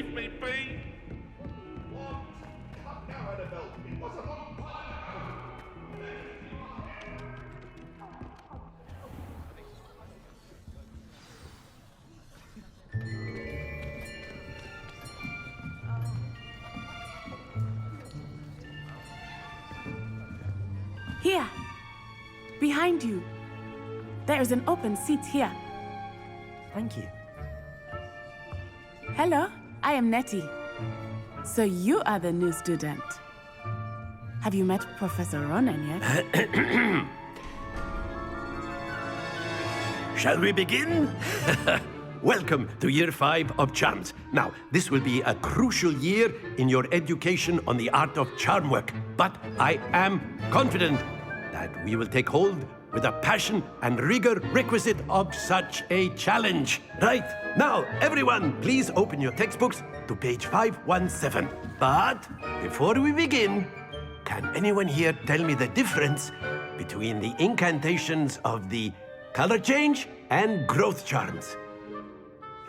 leave me be? What? Come now, Annabelle. It was a long time Here, behind you. There is an open seat here. Thank you. Hello, I am Nettie. So you are the new student. Have you met Professor Ronan yet? Shall we begin? Welcome to Year 5 of Charms. Now, this will be a crucial year in your education on the art of charm work, but I am confident that we will take hold with the passion and rigor requisite of such a challenge. Right, now, everyone, please open your textbooks to page 517. But before we begin, can anyone here tell me the difference between the incantations of the color change and growth charms?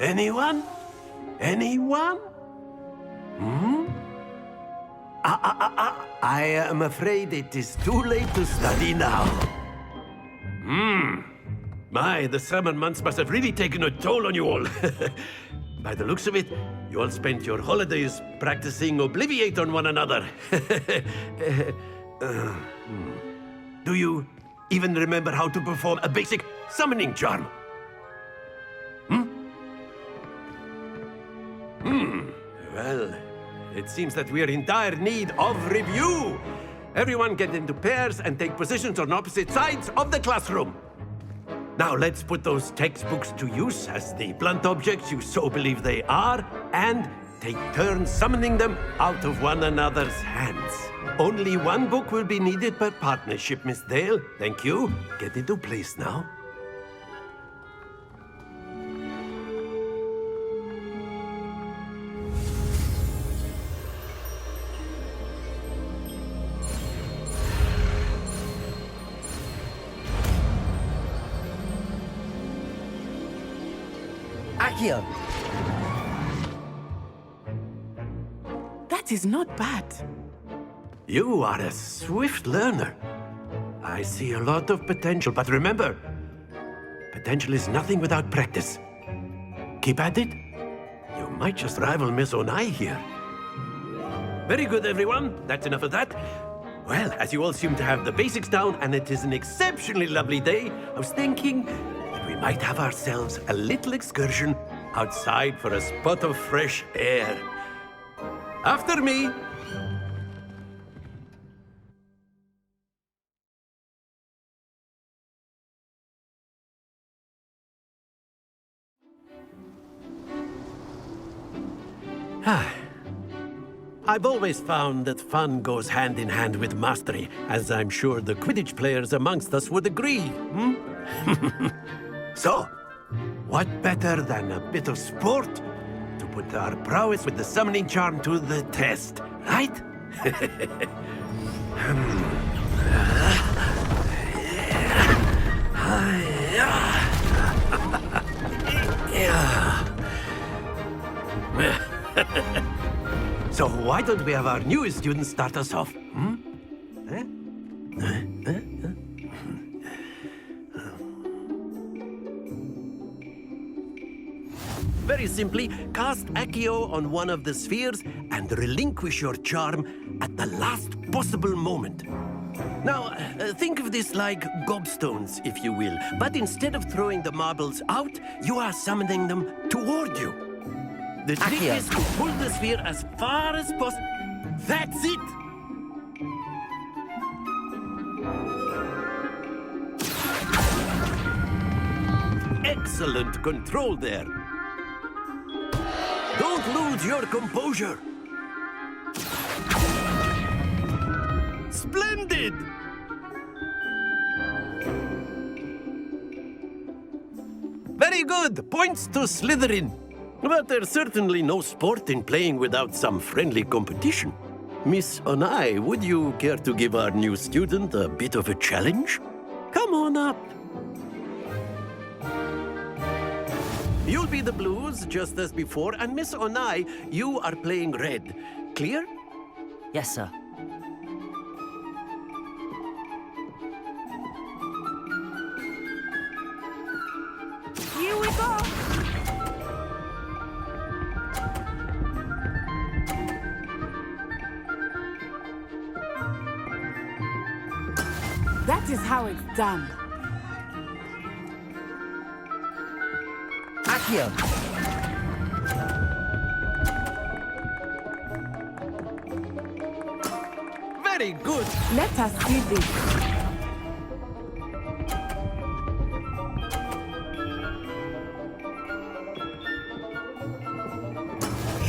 Anyone? Anyone? I am afraid it is too late to study now. My, the summer months must have really taken a toll on you all. By the looks of it, you all spent your holidays practicing Obliviate on one another. Do you even remember how to perform a basic summoning charm? Well, it seems that we are in dire need of review. Everyone get into pairs and take positions on opposite sides of the classroom. Now let's put those textbooks to use as the blunt objects you so believe they are, and take turns summoning them out of one another's hands. Only one book will be needed per partnership, Miss Dale. Thank you. Get into place now. Accio! That is not bad. You are a swift learner. I see a lot of potential, but remember, potential is nothing without practice. Keep at it. You might just rival Miss Onai here. Very good, everyone. That's enough of that. Well, as you all seem to have the basics down, and it is an exceptionally lovely day, I was thinking that we might have ourselves a little excursion outside for a spot of fresh air. After me. I've always found that fun goes hand in hand with mastery, as I'm sure the Quidditch players amongst us would agree. So, what better than a bit of sport to put our prowess with the summoning charm to the test, right? So why don't we have our newest student start us off? Very simply, cast Accio on one of the spheres and relinquish your charm at the last possible moment. Now, think of this like gobstones, if you will, but instead of throwing the marbles out, you are summoning them toward you. The trick Accio. is to pull the sphere as far as possible. That's it! Excellent control there. Don't lose your composure. Splendid! Very good. Points to Slytherin. But there's certainly no sport in playing without some friendly competition. Miss Onai, would you care to give our new student a bit of a challenge? Come on up. You'll be the blues, just as before, and Miss Onai, you are playing red. Clear? Yes, sir. Here we go! That is how it's done. Accio! Very good. Let us see this.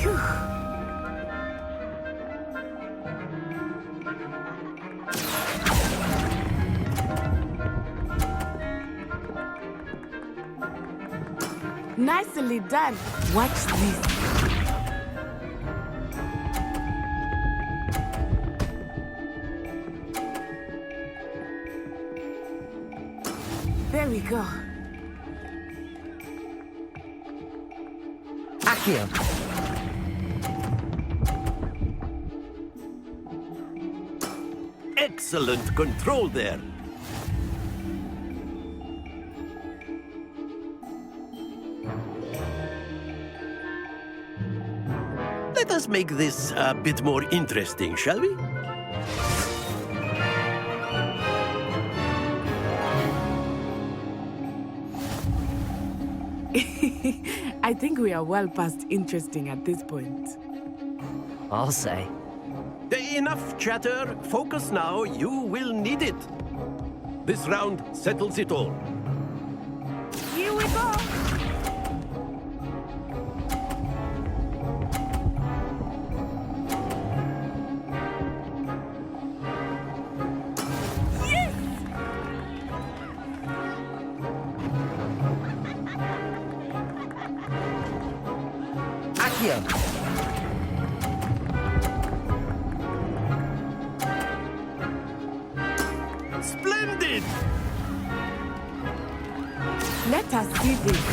Phew. Nicely done. Watch this. There we go. Accio! Excellent control there. Let us make this a bit more interesting, shall we? I think we are well past interesting at this point. I'll say. Enough chatter. Focus now. You will need it. This round settles it all. Here we go! Yes! Accio! Splendid! Let us see this.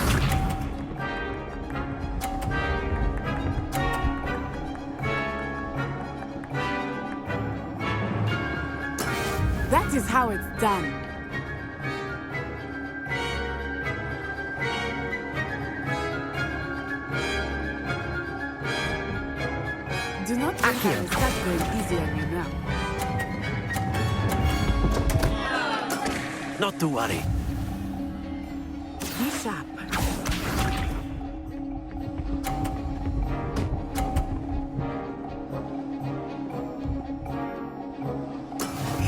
That is how it's done. Do not think I will start going easy on you now. Not to worry. Be sharp.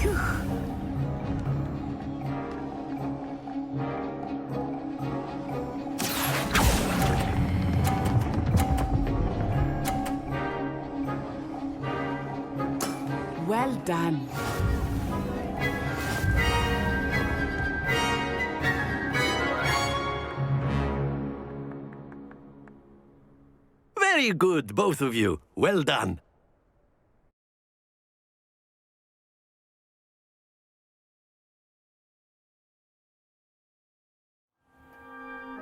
Phew. Well done. Very good, both of you. Well done.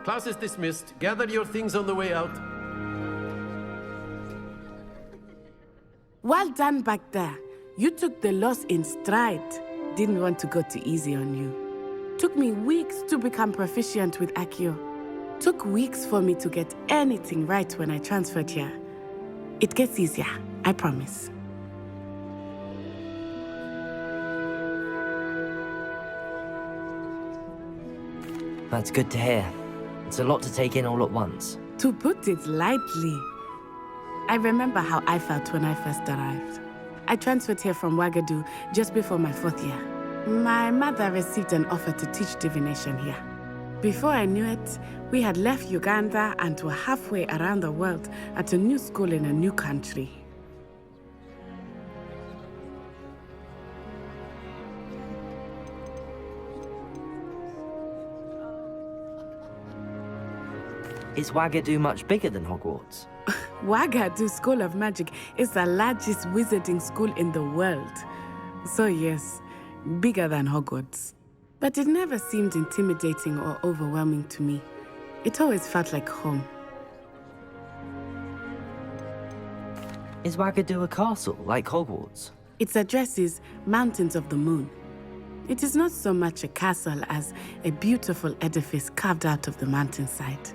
Class is dismissed. Gather your things on the way out. Well done back there. You took the loss in stride. Didn't want to go too easy on you. Took me weeks to become proficient with Accio. Took weeks for me to get anything right when I transferred here. It gets easier, I promise. That's good to hear. It's a lot to take in all at once. To put it lightly, I remember how I felt when I first arrived. I transferred here from Wagadu just before my 4th year. My mother received an offer to teach divination here. Before I knew it, we had left Uganda and were halfway around the world at a new school in a new country. Is Wagadu much bigger than Hogwarts? Wagadu School of Magic is the largest wizarding school in the world. So yes, bigger than Hogwarts. But it never seemed intimidating or overwhelming to me. It always felt like home. Is Wagadu a castle, like Hogwarts? Its address is Mountains of the Moon. It is not so much a castle as a beautiful edifice carved out of the mountainside.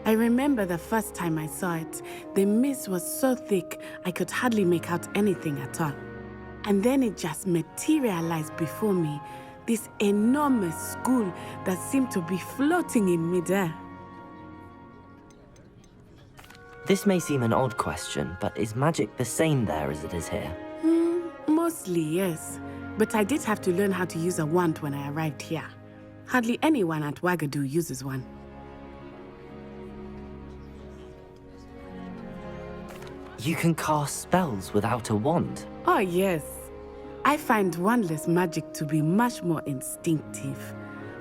I remember the first time I saw it, the mist was so thick I could hardly make out anything at all. And then it just materialized before me, this enormous school that seemed to be floating in midair. This may seem an odd question, but is magic the same there as it is here? Mostly, yes. But I did have to learn how to use a wand when I arrived here. Hardly anyone at Wagadu uses one. You can cast spells without a wand. Oh, yes. I find wandless magic to be much more instinctive.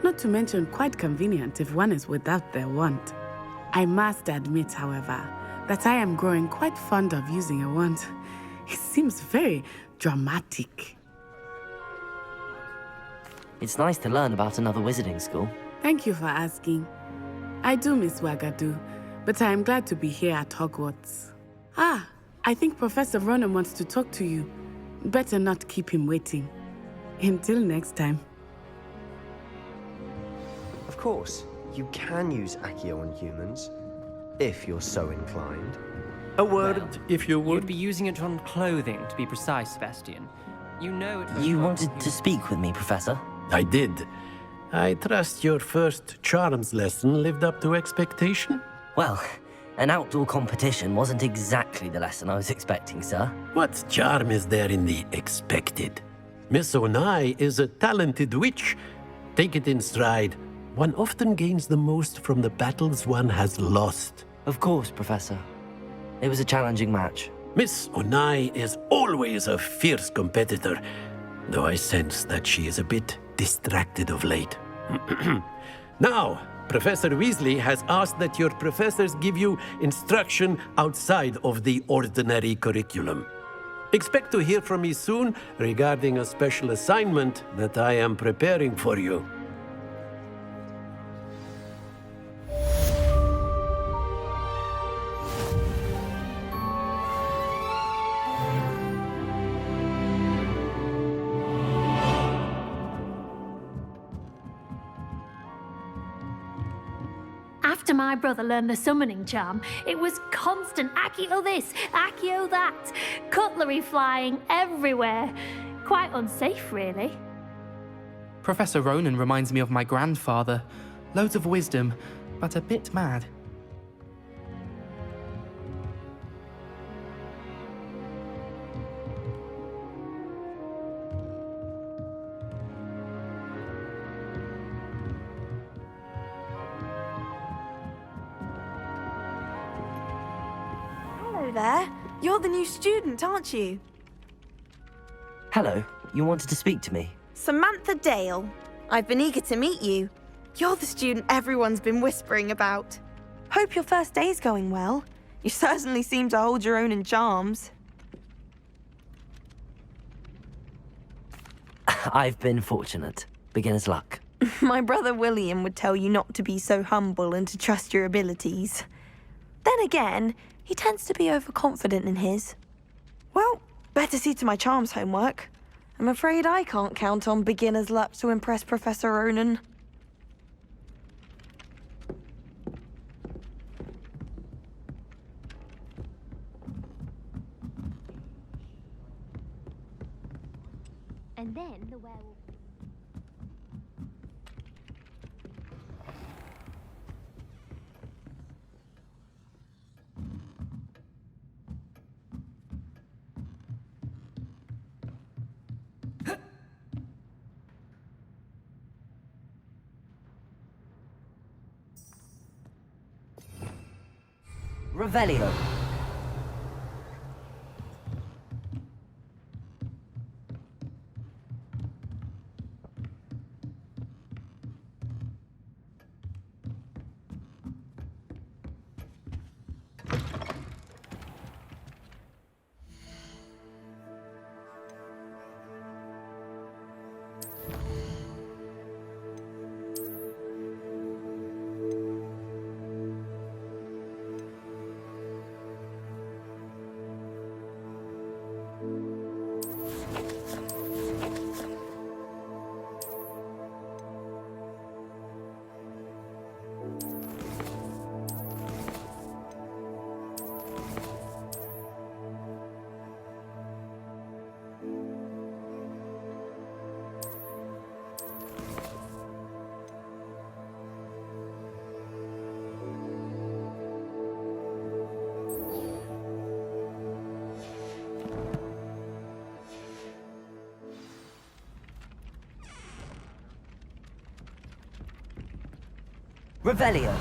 Not to mention quite convenient if one is without their wand. I must admit, however, that I am growing quite fond of using a wand. It seems very dramatic. It's nice to learn about another wizarding school. Thank you for asking. I do miss Wagadu, but I am glad to be here at Hogwarts. Ah, I think Professor Ronan wants to talk to you. Better not keep him waiting. Until next time. Of course, you can use Accio on humans, if you're so inclined. A word, if you You'd would. be using it on clothing, to be precise, Sebastian. You know it. You wanted to speak with me, Professor? I did. I trust your first charms lesson lived up to expectation? Well, an outdoor competition wasn't exactly the lesson I was expecting, sir. What charm is there in the expected? Miss Onai is a talented witch. Take it in stride. One often gains the most from the battles one has lost. Of course, Professor. It was a challenging match. Miss Onai is always a fierce competitor, though I sense that she is a bit distracted of late. Now, Professor Weasley has asked that your professors give you instruction outside of the ordinary curriculum. Expect to hear from me soon regarding a special assignment that I am preparing for you. After my brother learned the summoning charm, it was constant Accio this, Accio that, cutlery flying everywhere. Quite unsafe, really. Professor Ronan reminds me of my grandfather. Loads of wisdom, but a bit mad. Hello there. You're the new student, aren't you? Hello, you wanted to speak to me? Samantha Dale. I've been eager to meet you. You're the student everyone's been whispering about. Hope your first day's going well. You certainly seem to hold your own in charms. I've been fortunate. Beginner's luck. My brother William would tell you not to be so humble and to trust your abilities. Then again, he tends to be overconfident in his. Well, better see to my charms homework. I'm afraid I can't count on beginner's luck to impress Professor Ronan. And then the werewolf. Revelio. Revelio.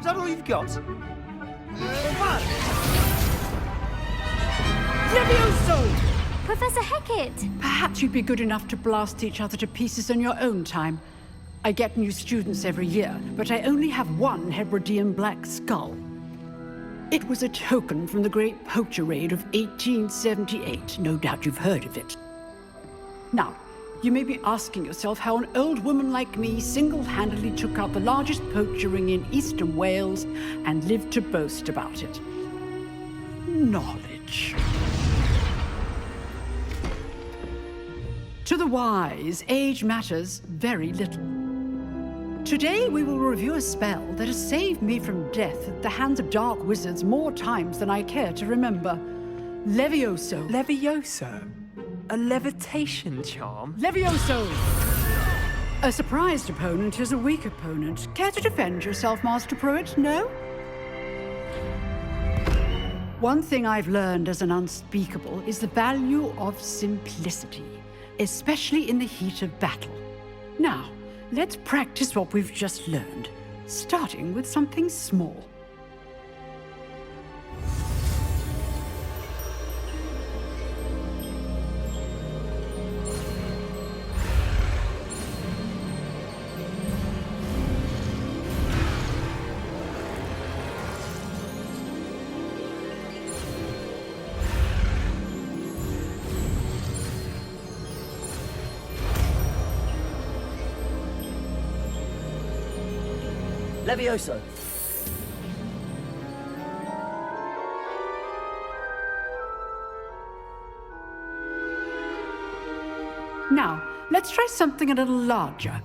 Is that all you've got? Levioso! Professor Hecat! Perhaps you'd be good enough to blast each other to pieces in your own time. I get new students every year, but I only have one Hebridean black skull. It was a token from the Great Poacher Raid of 1878. No doubt you've heard of it. Now, you may be asking yourself how an old woman like me single-handedly took out the largest poacher ring in eastern Wales and lived to boast about it. Knowledge. To the wise, age matters very little. Today we will review a spell that has saved me from death at the hands of dark wizards more times than I care to remember. Levioso. Levioso? A levitation charm? Levioso! A surprised opponent is a weak opponent. Care to defend yourself, Master Pruitt? No? One thing I've learned as an unspeakable is the value of simplicity, especially in the heat of battle. Now, let's practice what we've just learned, starting with something small. Levioso. Now, let's try something a little larger.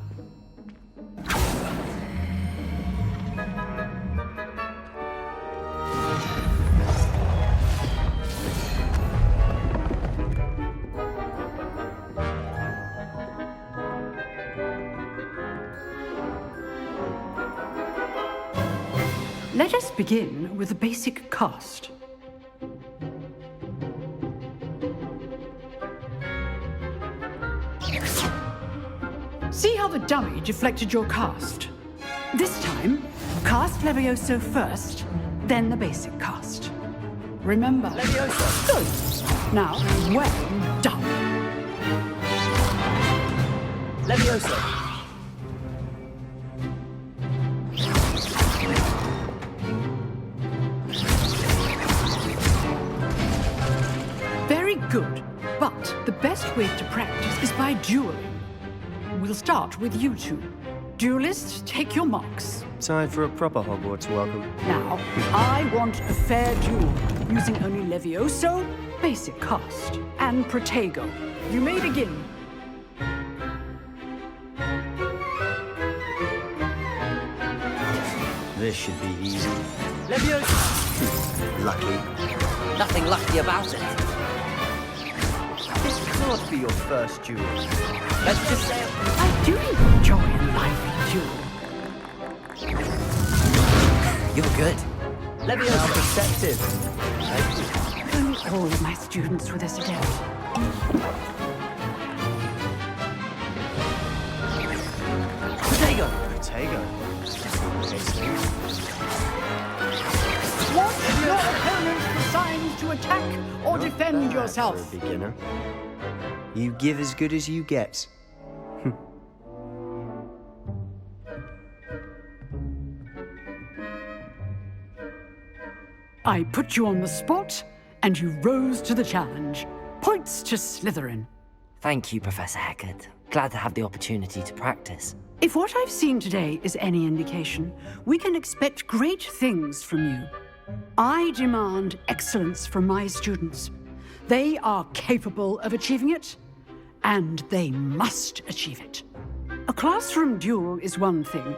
Let us begin with the basic cast. See how the dummy deflected your cast? This time, cast Levioso first, then the basic cast. Remember. Levioso. Good. Now, well done. Levioso. Very good. But the best way to practice is by dueling. We'll start with you two. Duelists, take your marks. Time for a proper Hogwarts welcome. Now, I want a fair duel, using only Levioso, basic cast, and Protego. You may begin. This should be easy. Levioso. Lucky. Nothing lucky about it. This can't be your first duel. Let's just say I do enjoy a lively duel. you're good. How Levioso. perceptive. Only all of my students were this adept. Protego. Protego. Watch your opponent's signs to attack or defend Bad yourself. For a beginner. You give as good as you get. I put you on the spot, and you rose to the challenge. Points to Slytherin. Thank you, Professor Hecat. Glad to have the opportunity to practice. If what I've seen today is any indication, we can expect great things from you. I demand excellence from my students. They are capable of achieving it, and they must achieve it. A classroom duel is one thing,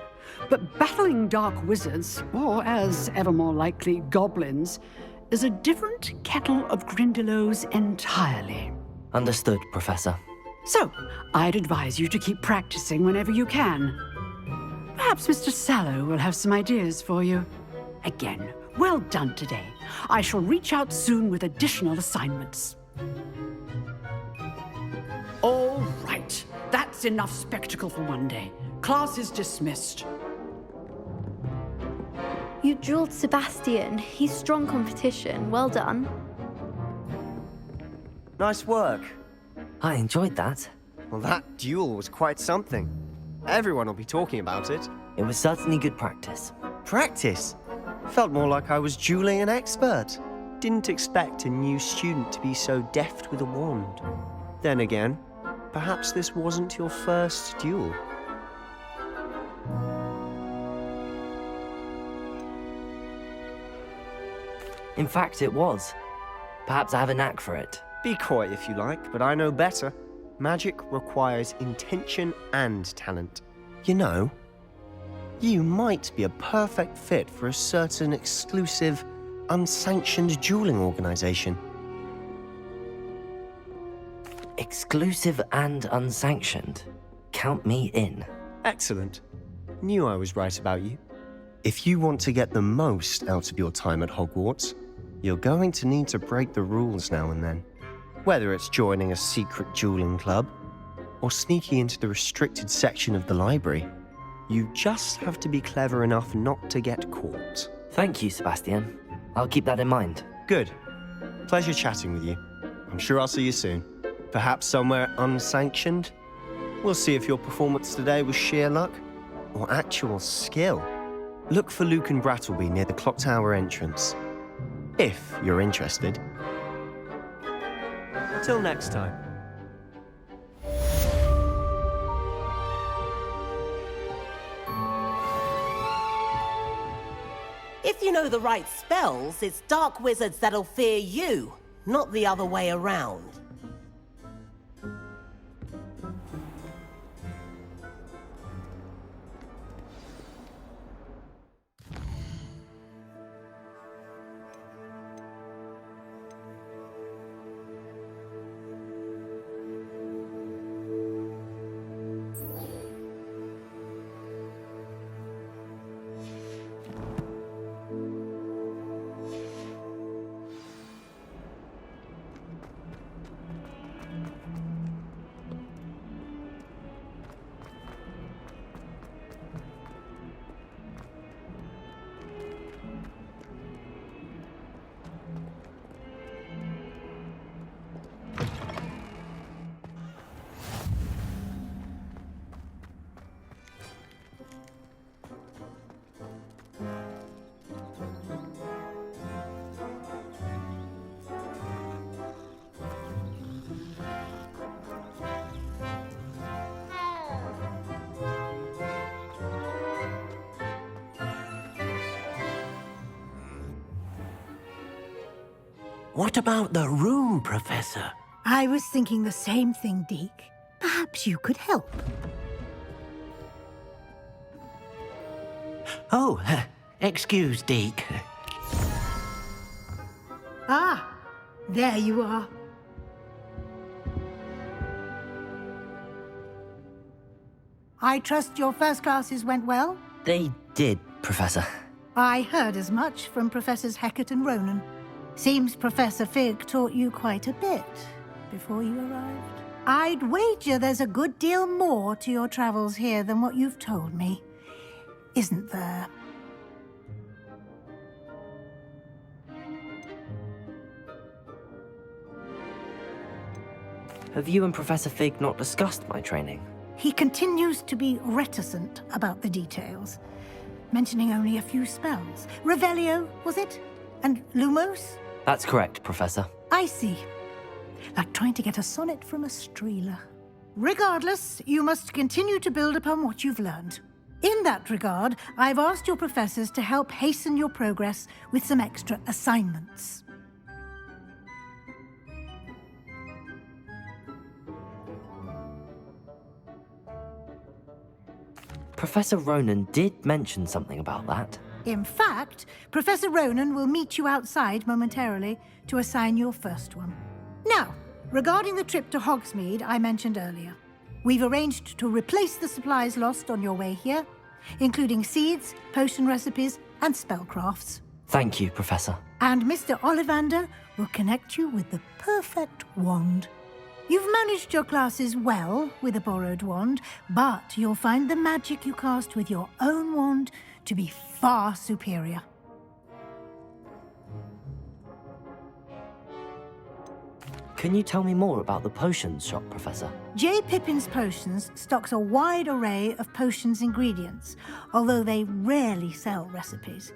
but battling dark wizards, or as ever more likely, goblins, is a different kettle of Grindylows entirely. Understood, Professor. So, I'd advise you to keep practicing whenever you can. Perhaps Mr. Sallow will have some ideas for you. Again, well done today. I shall reach out soon with additional assignments. All right, that's enough spectacle for one day. Class is dismissed. You drilled Sebastian. He's strong competition. Well done. Nice work. I enjoyed that. Well, that duel was quite something. Everyone will be talking about it. It was certainly good practice. Practice? Felt more like I was dueling an expert. Didn't expect a new student to be so deft with a wand. Then again, perhaps this wasn't your first duel. In fact, it was. Perhaps I have a knack for it. Be coy if you like, but I know better. Magic requires intention and talent. You know, you might be a perfect fit for a certain exclusive, unsanctioned dueling organization. Exclusive and unsanctioned. Count me in. Excellent. Knew I was right about you. If you want to get the most out of your time at Hogwarts, you're going to need to break the rules now and then. Whether it's joining a secret dueling club, or sneaking into the restricted section of the library, you just have to be clever enough not to get caught. Thank you, Sebastian. I'll keep that in mind. Good. Pleasure chatting with you. I'm sure I'll see you soon. Perhaps somewhere unsanctioned? We'll see if your performance today was sheer luck, or actual skill. Look for Luke and Brattleby near the clock tower entrance. If you're interested. Till next time. If you know the right spells, it's dark wizards that'll fear you, not the other way around. What about the room, Professor? I was thinking the same thing, Deke. Perhaps you could help. Oh, excuse, Deke. Ah, there you are. I trust your first classes went well? They did, Professor. I heard as much from Professors Hecat and Ronan. Seems Professor Fig taught you quite a bit before you arrived. I'd wager there's a good deal more to your travels here than what you've told me. Isn't there? Have you and Professor Fig not discussed my training? He continues to be reticent about the details, mentioning only a few spells. Revelio, was it? And Lumos? That's correct, Professor. I see. Like trying to get a sonnet from a streeler. Regardless, you must continue to build upon what you've learned. In that regard, I've asked your professors to help hasten your progress with some extra assignments. Professor Ronan did mention something about that. In fact, Professor Ronan will meet you outside momentarily to assign your first one. Now, regarding the trip to Hogsmeade I mentioned earlier, we've arranged to replace the supplies lost on your way here, including seeds, potion recipes, and spellcrafts. Thank you, Professor. And Mr. Ollivander will connect you with the perfect wand. You've managed your classes well with a borrowed wand, but you'll find the magic you cast with your own wand to be far superior. Can you tell me more about the potions shop, Professor? J. Pippin's Potions stocks a wide array of potions ingredients, although they rarely sell recipes.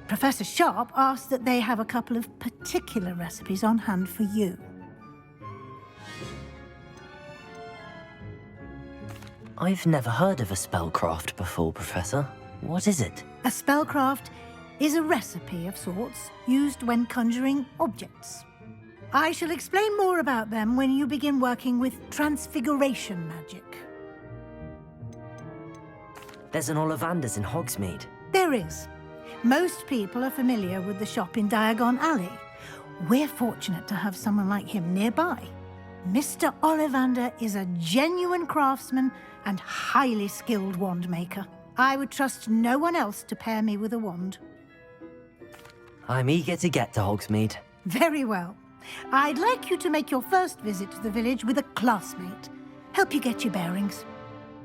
Professor Sharp asked that they have a couple of particular recipes on hand for you. I've never heard of a spellcraft before, Professor. What is it? A spellcraft is a recipe of sorts used when conjuring objects. I shall explain more about them when you begin working with transfiguration magic. There's an Ollivander's in Hogsmeade. There is. Most people are familiar with the shop in Diagon Alley. We're fortunate to have someone like him nearby. Mr. Ollivander is a genuine craftsman and highly skilled wand maker. I would trust no one else to pair me with a wand. I'm eager to get to Hogsmeade. Very well. I'd like you to make your first visit to the village with a classmate. Help you get your bearings.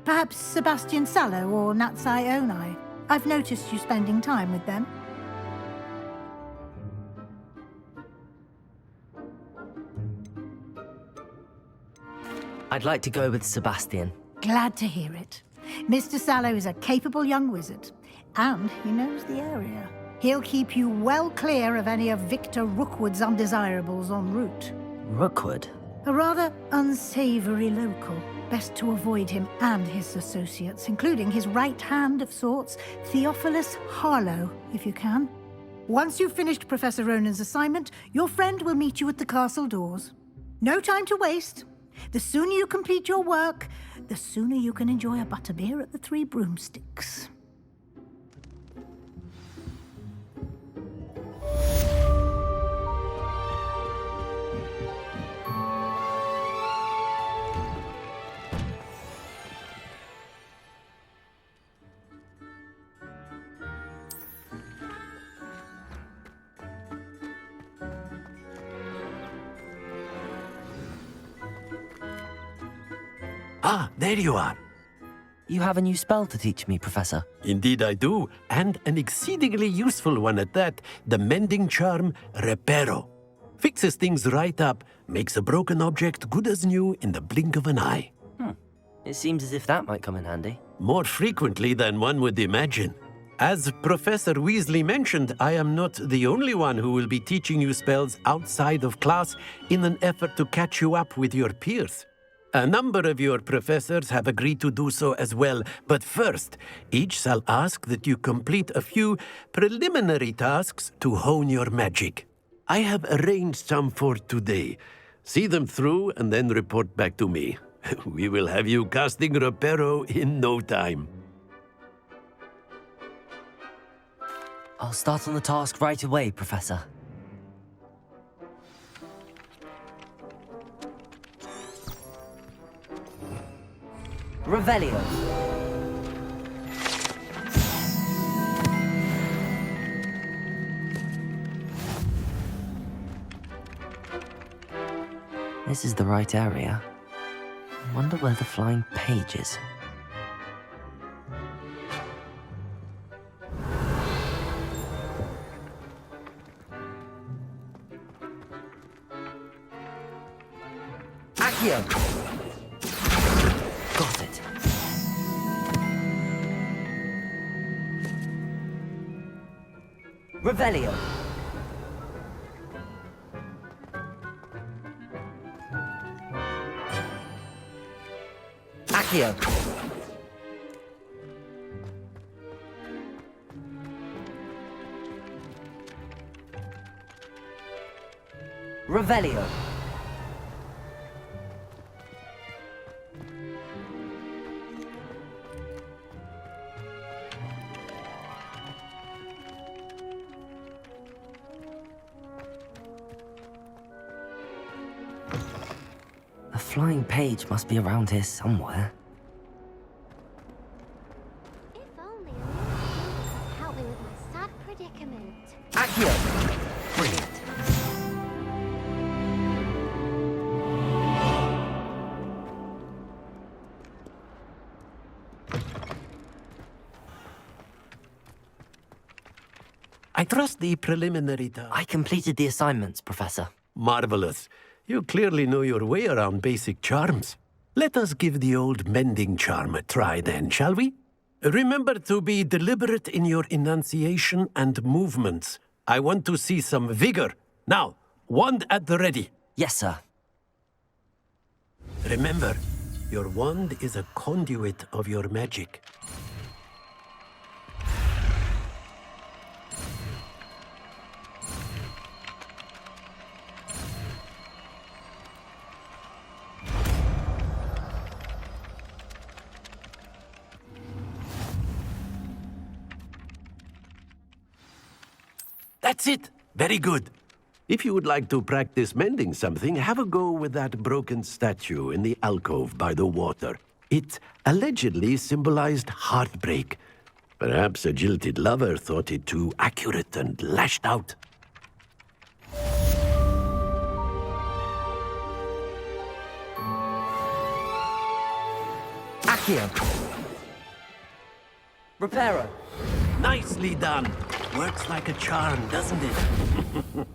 Perhaps Sebastian Sallow or Natsai Onai. I've noticed you spending time with them. I'd like to go with Sebastian. Glad to hear it. Mr. Sallow is a capable young wizard, and he knows the area. He'll keep you well clear of any of Victor Rookwood's undesirables en route. Rookwood? A rather unsavory local. Best to avoid him and his associates, including his right hand of sorts, Theophilus Harlow, if you can. Once you've finished Professor Ronan's assignment, your friend will meet you at the castle doors. No time to waste. The sooner you complete your work, the sooner you can enjoy a butterbeer at the Three Broomsticks. Ah, there you are. You have a new spell to teach me, Professor. Indeed I do, and an exceedingly useful one at that, the mending charm Reparo. Fixes things right up, makes a broken object good as new in the blink of an eye. It seems as if that might come in handy. More frequently than one would imagine. As Professor Weasley mentioned, I am not the only one who will be teaching you spells outside of class in an effort to catch you up with your peers. A number of your professors have agreed to do so as well, but first, each shall ask that you complete a few preliminary tasks to hone your magic. I have arranged some for today. See them through and then report back to me. We will have you casting Reparo in no time. I'll start on the task right away, Professor. Revelio. This is the right area. I wonder where the flying page is. Accio! Got it. Revelio. Accio. Revelio. A flying page must be around here somewhere. If only could help me with my sad predicament. Accio. Brilliant. I trust the preliminary task. I completed the assignments, Professor. Marvelous. You clearly know your way around basic charms. Let us give the old mending charm a try then, shall we? Remember to be deliberate in your enunciation and movements. I want to see some vigor. Now, wand at the ready. Yes, sir. Remember, your wand is a conduit of your magic. That's it! Very good. If you would like to practice mending something, have a go with that broken statue in the alcove by the water. It allegedly symbolized heartbreak. Perhaps a jilted lover thought it too accurate and lashed out. Accio. Reparo. Nicely done. Works like a charm, doesn't it?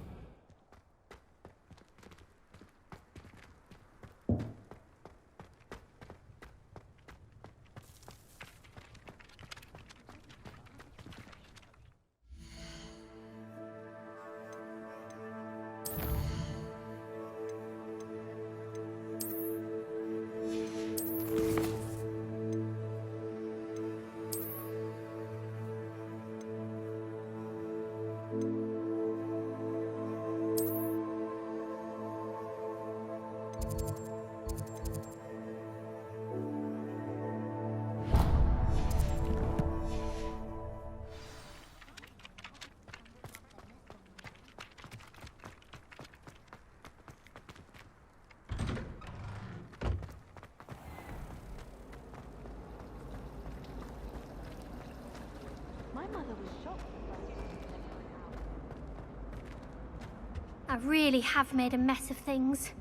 I really have made a mess of things.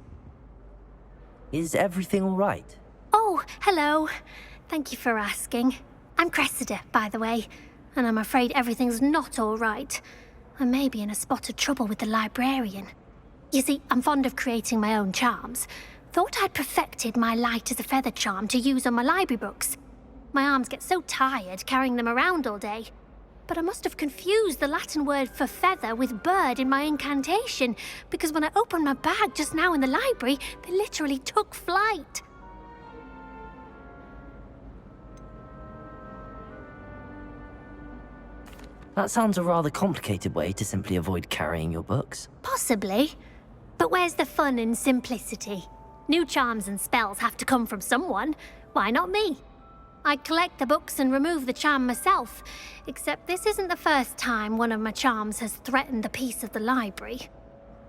Is everything all right? Oh, hello. Thank you for asking. I'm Cressida, by the way, and I'm afraid everything's not all right. I may be in a spot of trouble with the librarian. You see, I'm fond of creating my own charms. Thought I'd perfected my light as a feather charm to use on my library books. My arms get so tired carrying them around all day. But I must have confused the Latin word for feather with bird in my incantation, because when I opened my bag just now in the library, they literally took flight. That sounds a rather complicated way to simply avoid carrying your books. Possibly. But where's the fun in simplicity? New charms and spells have to come from someone. Why not me? I collect the books and remove the charm myself, except this isn't the first time one of my charms has threatened the peace of the library.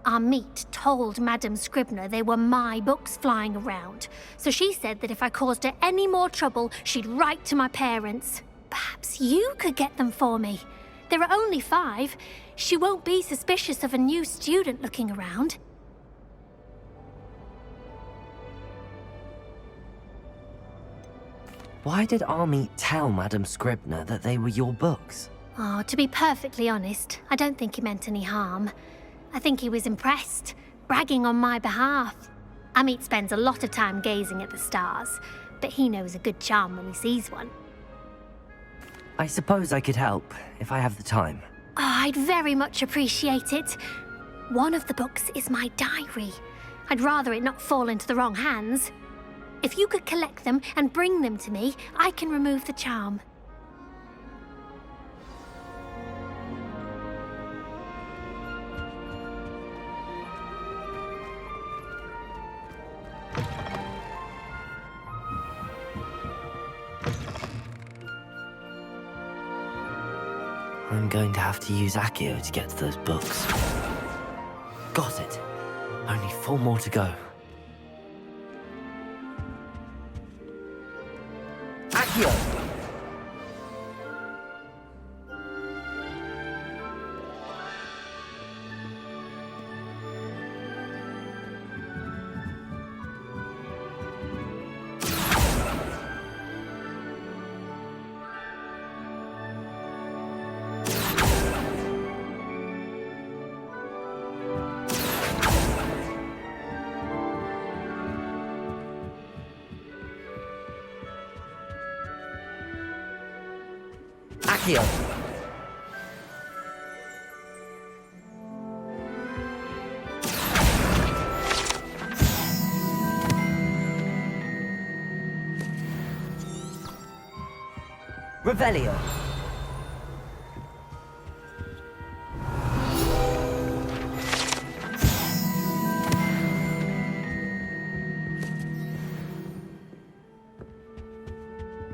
Our meet told Madame Scribner they were my books flying around, so she said that if I caused her any more trouble, she'd write to my parents. Perhaps you could get them for me. There are only 5. She won't be suspicious of a new student looking around. Why did Army tell Madame Scribner that they were your books? Oh, to be perfectly honest, I don't think he meant any harm. I think he was impressed, bragging on my behalf. Amit spends a lot of time gazing at the stars, but he knows a good charm when he sees one. I suppose I could help, if I have the time. Oh, I'd very much appreciate it. One of the books is my diary. I'd rather it not fall into the wrong hands. If you could collect them and bring them to me, I can remove the charm. I'm going to have to use Accio to get to those books. Got it. Only 4 more to go. Accio! Accio! Revelio!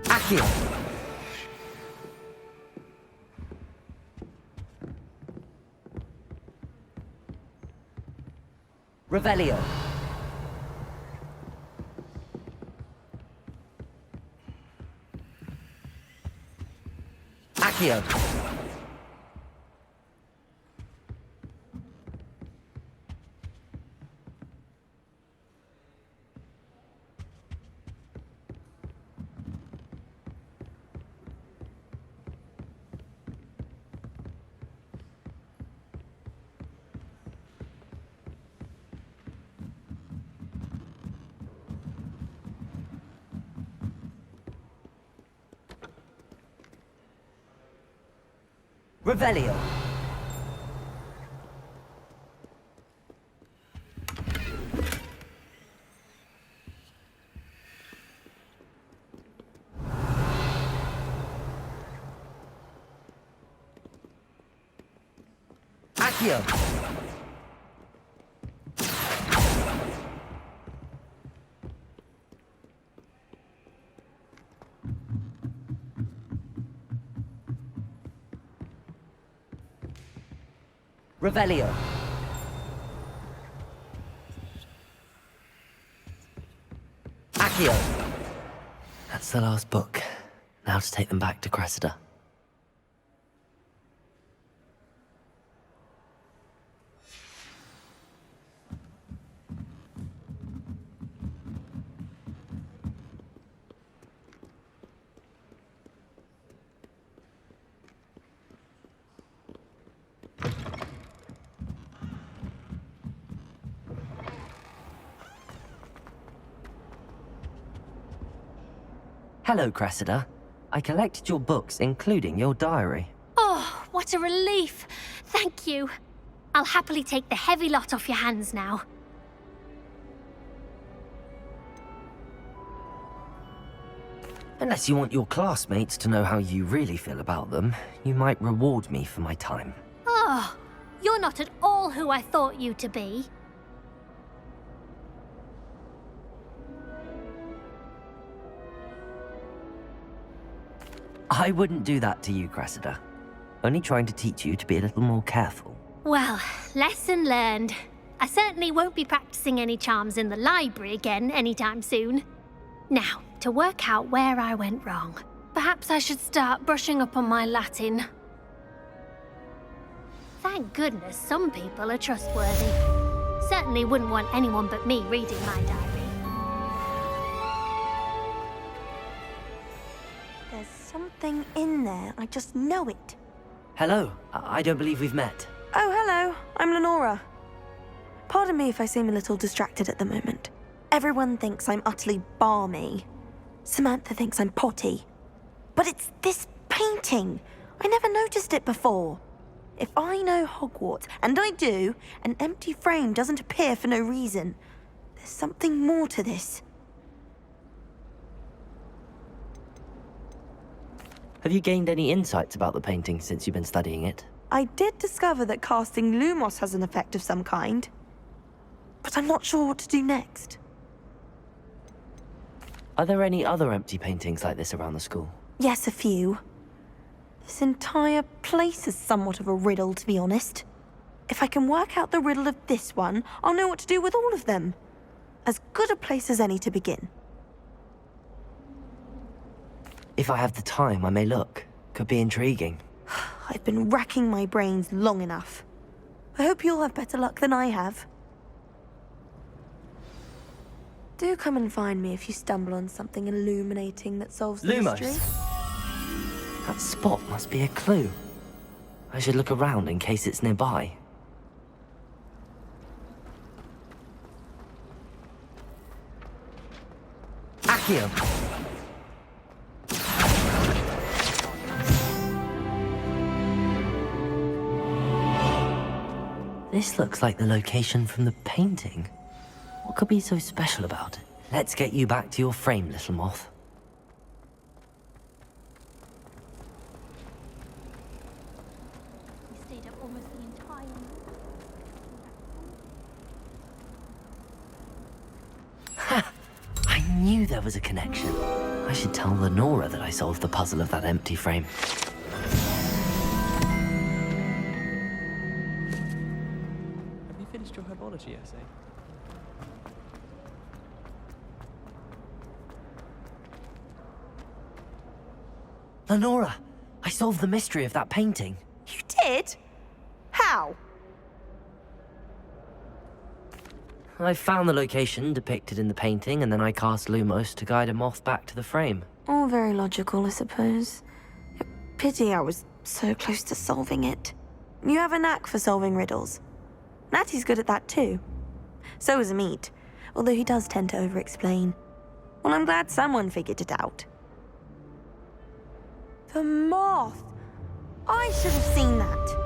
Accio! Revelio. Accio. Revelio. Accio. Revelio. Accio. That's the last book. Now to take them back to Cressida. Hello, Cressida. I collected your books, including your diary. Oh, what a relief. Thank you. I'll happily take the heavy lot off your hands now. Unless you want your classmates to know how you really feel about them, you might reward me for my time. Oh, you're not at all who I thought you to be. I wouldn't do that to you, Cressida. Only trying to teach you to be a little more careful. Well, lesson learned. I certainly won't be practicing any charms in the library again anytime soon. Now, to work out where I went wrong. Perhaps I should start brushing up on my Latin. Thank goodness some people are trustworthy. Certainly wouldn't want anyone but me reading my diary. There's something in there. I just know it. Hello. I don't believe we've met. Oh, hello. I'm Lenora. Pardon me if I seem a little distracted at the moment. Everyone thinks I'm utterly balmy. Samantha thinks I'm potty. But it's this painting. I never noticed it before. If I know Hogwarts, and I do, an empty frame doesn't appear for no reason. There's something more to this. Have you gained any insights about the painting since you've been studying it? I did discover that casting Lumos has an effect of some kind, but I'm not sure what to do next. Are there any other empty paintings like this around the school? Yes, a few. This entire place is somewhat of a riddle, to be honest. If I can work out the riddle of this one, I'll know what to do with all of them. As good a place as any to begin. If I have the time, I may look. Could be intriguing. I've been racking my brains long enough. I hope you'll have better luck than I have. Do come and find me if you stumble on something illuminating that solves the Lumos. mystery. That spot must be a clue. I should look around in case it's nearby. Accio! This looks like the location from the painting. What could be so special about it? Let's get you back to your frame, little moth. We stayed up almost the entire Ha! I knew there was a connection. I should tell Lenora that I solved the puzzle of that empty frame. Have you finished your herbology essay? Lenora, I solved the mystery of that painting. You did? How? I found the location depicted in the painting, and then I cast Lumos to guide a moth back to the frame. All very logical, I suppose. A pity I was so close to solving it. You have a knack for solving riddles. Natty's good at that too. So is Amit, although he does tend to over-explain. Well, I'm glad someone figured it out. The moth! I should have seen that.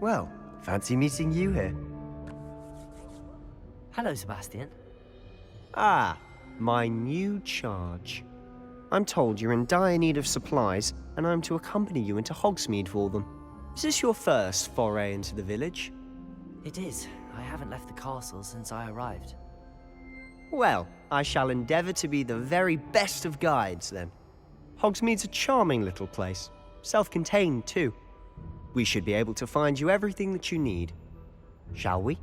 Well, fancy meeting you here. Hello, Sebastian. Ah, my new charge. I'm told you're in dire need of supplies, and I'm to accompany you into Hogsmeade for them. Is this your first foray into the village? It is. I haven't left the castle since I arrived. Well, I shall endeavour to be the very best of guides, then. Hogsmeade's a charming little place. Self-contained, too. We should be able to find you everything that you need. Shall we?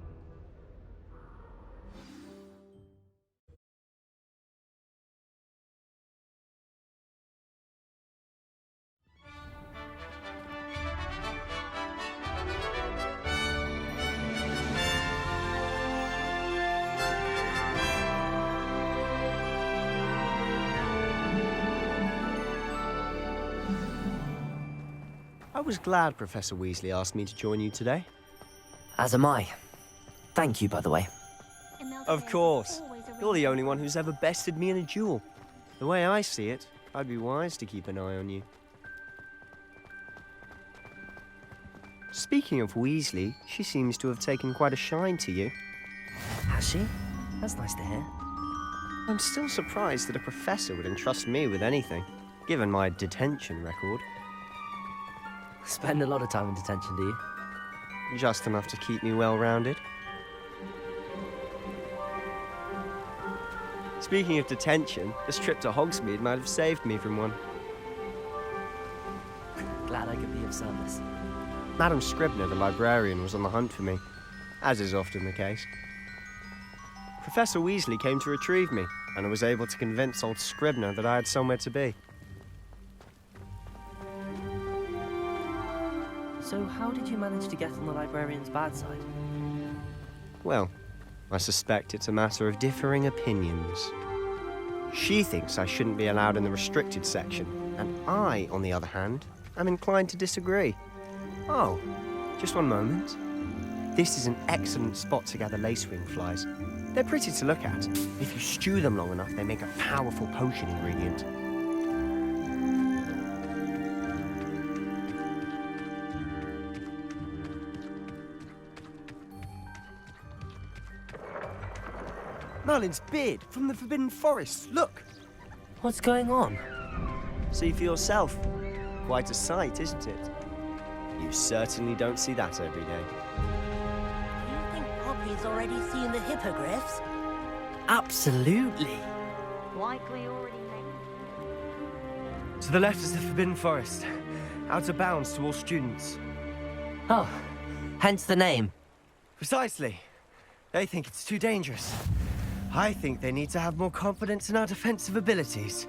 I was glad Professor Weasley asked me to join you today. As am I. Thank you, by the way. Of course. You're the only one who's ever bested me in a duel. The way I see it, I'd be wise to keep an eye on you. Speaking of Weasley, she seems to have taken quite a shine to you. Has she? That's nice to hear. I'm still surprised that a professor would entrust me with anything, given my detention record. Spend a lot of time in detention, do you? Just enough to keep me well-rounded. Speaking of detention, this trip to Hogsmeade might have saved me from one. Glad I could be of service. Madam Scribner, the librarian, was on the hunt for me, as is often the case. Professor Weasley came to retrieve me, and I was able to convince old Scribner that I had somewhere to be. So how did you manage to get on the librarian's bad side? Well, I suspect it's a matter of differing opinions. She thinks I shouldn't be allowed in the restricted section, and I, on the other hand, am inclined to disagree. Oh, just one moment. This is an excellent spot to gather lacewing flies. They're pretty to look at. If you stew them long enough, they make a powerful potion ingredient. Merlin's beard from the Forbidden Forest. Look! What's going on? See for yourself. Quite a sight, isn't it? You certainly don't see that every day. Do you think Poppy's already seen the hippogriffs? Absolutely. Likely already made. To the left is the Forbidden Forest. Out of bounds to all students. Oh, hence the name. Precisely. They think it's too dangerous. I think they need to have more confidence in our defensive abilities.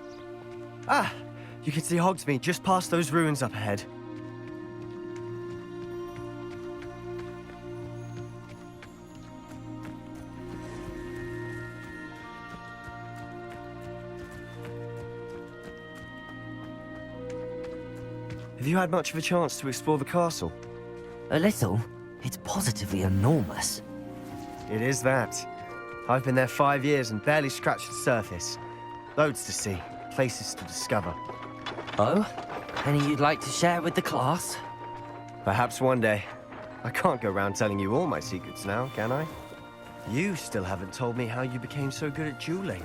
Ah, you can see Hogsmeade just past those ruins up ahead. Have you had much of a chance to explore the castle? A little. It's positively enormous. It is that. I've been there 5 years and barely scratched the surface. Loads to see, places to discover. Oh? Any you'd like to share with the class? Perhaps one day. I can't go around telling you all my secrets now, can I? You still haven't told me how you became so good at dueling.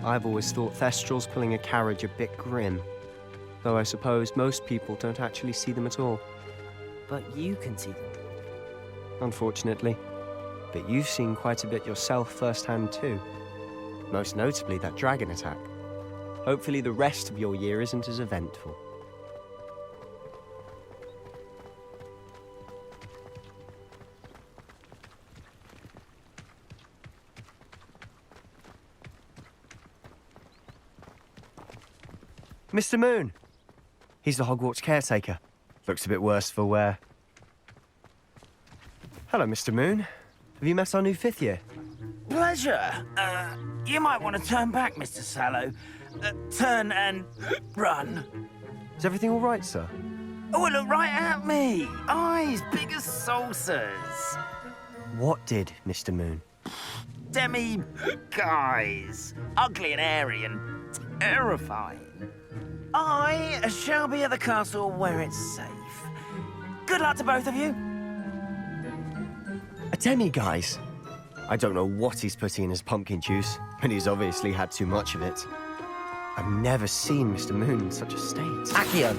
I've always thought Thestrals pulling a carriage a bit grim. Though I suppose most people don't actually see them at all. But you can see them. Unfortunately. But you've seen quite a bit yourself firsthand too. Most notably that dragon attack. Hopefully the rest of your year isn't as eventful. Mr. Moon! He's the Hogwarts caretaker. Looks a bit worse for wear. Hello, Mr. Moon. Have you met our new 5th year? Pleasure. You might want to turn back, Mr. Sallow. Turn and run. Is everything all right, sir? Oh, look right at me. Eyes big as saucers. What did, Mr. Moon? Demi-guys. Ugly and airy and terrifying. I shall be at the castle where it's safe. Good luck to both of you. A demi-guise? I don't know what he's putting in his pumpkin juice, and he's obviously had too much of it. I've never seen Mr. Moon in such a state. Accio!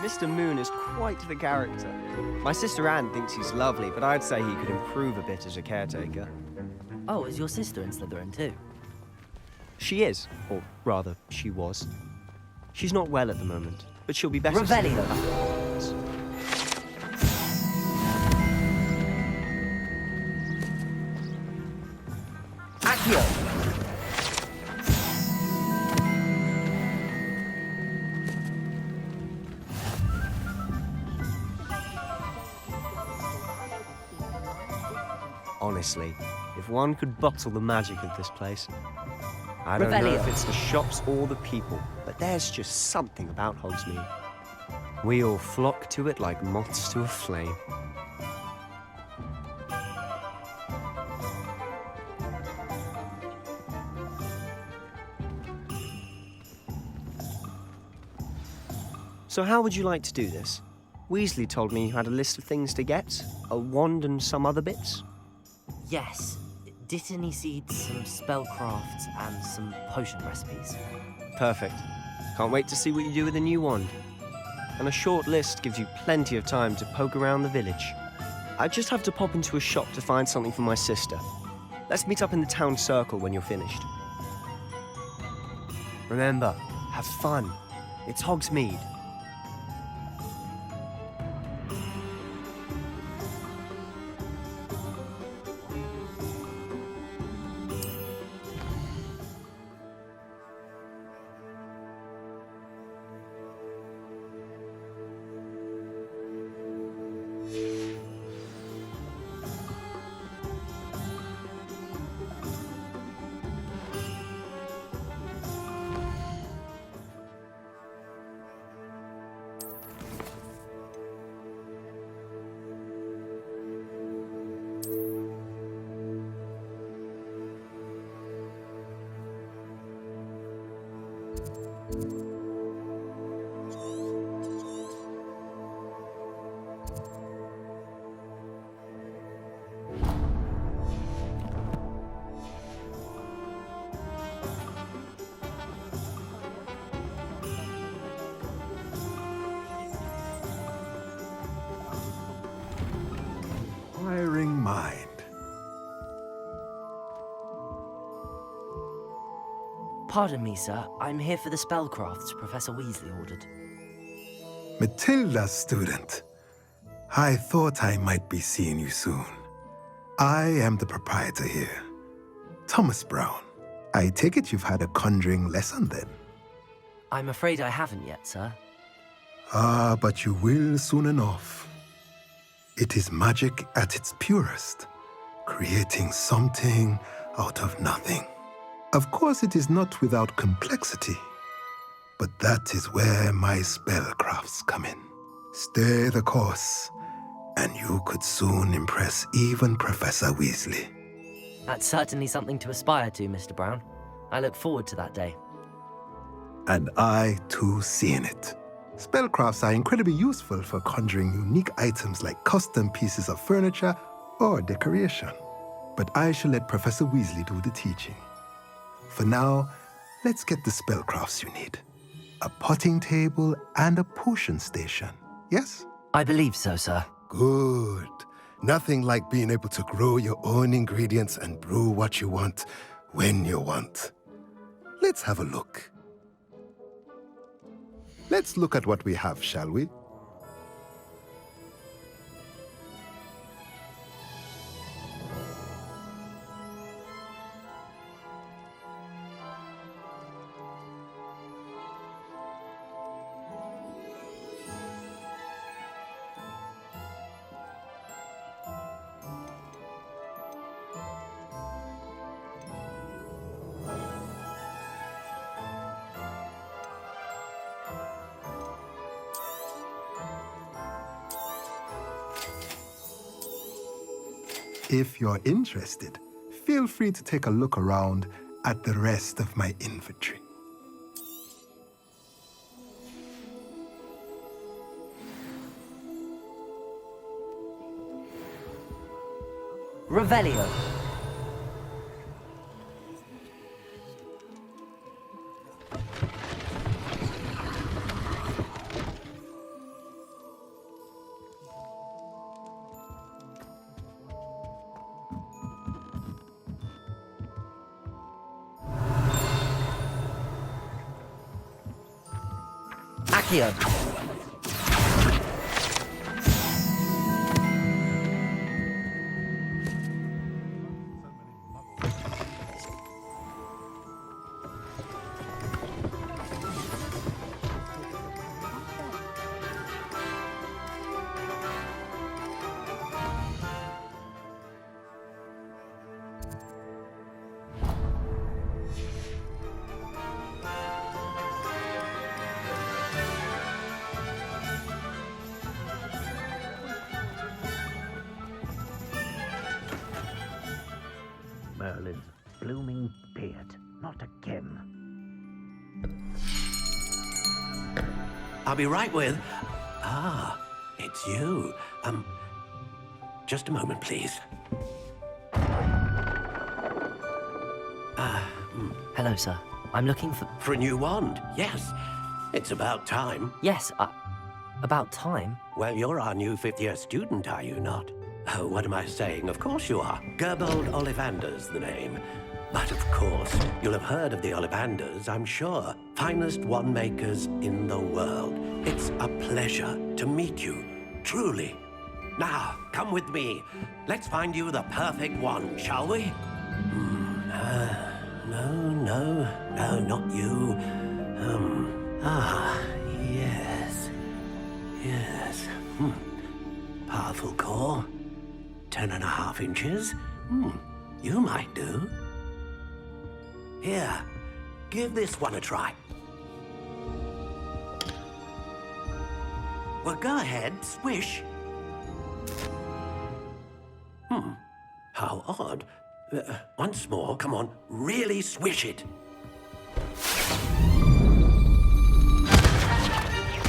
Mr. Moon is quite the character. My sister Anne thinks he's lovely, but I'd say he could improve a bit as a caretaker. Oh, is your sister in Slytherin too? She is, or rather, she was. She's not well at the moment, but she'll be better. Revelio! Accio! Honestly, if one could bottle the magic of this place. I don't know if it's the shops or the people, but there's just something about Hogsmeade. We all flock to it like moths to a flame. So how would you like to do this? Weasley told me you had a list of things to get, a wand and some other bits. Yes. Didn't he seed some spellcrafts and some potion recipes? Perfect. Can't wait to see what you do with the new wand. And a short list gives you plenty of time to poke around the village. I just have to pop into a shop to find something for my sister. Let's meet up in the town circle when you're finished. Remember, have fun. It's Hogsmeade. Inquiring mind. Pardon me, sir. I'm here for the spellcrafts Professor Weasley ordered. Matilda, student. I thought I might be seeing you soon. I am the proprietor here, Thomas Brown. I take it you've had a conjuring lesson then? I'm afraid I haven't yet, sir. Ah, but you will soon enough. It is magic at its purest, creating something out of nothing. Of course, it is not without complexity, but that is where my spellcrafts come in. Stay the course, and you could soon impress even Professor Weasley. That's certainly something to aspire to, Mr. Brown. I look forward to that day. And I, too, seeing it. Spellcrafts are incredibly useful for conjuring unique items like custom pieces of furniture or decoration. But I shall let Professor Weasley do the teaching. For now, let's get the spellcrafts you need. A potting table and a potion station, yes? I believe so, sir. Good. Nothing like being able to grow your own ingredients and brew what you want when you want. Let's have a look. Let's look at what we have, shall we? If you're interested, feel free to take a look around at the rest of my inventory. Revelio. Accio. I'll be right with... Ah, it's you. Just a moment, please. Hello, sir. I'm looking for... For a new wand, yes. It's about time. Yes, about time? Well, you're our new fifth-year student, are you not? Oh, what am I saying? Of course you are. O.W.L.Exams, the name. But of course, you'll have heard of the Ollivanders, I'm sure. Finest wand makers in the world. It's a pleasure to meet you, truly. Now, come with me. Let's find you the perfect wand, shall we? No, not you. Yes. Powerful core. 10.5 inches. You might do. Here, give this one a try. Well, go ahead, swish. How odd. Once more, come on, really swish it.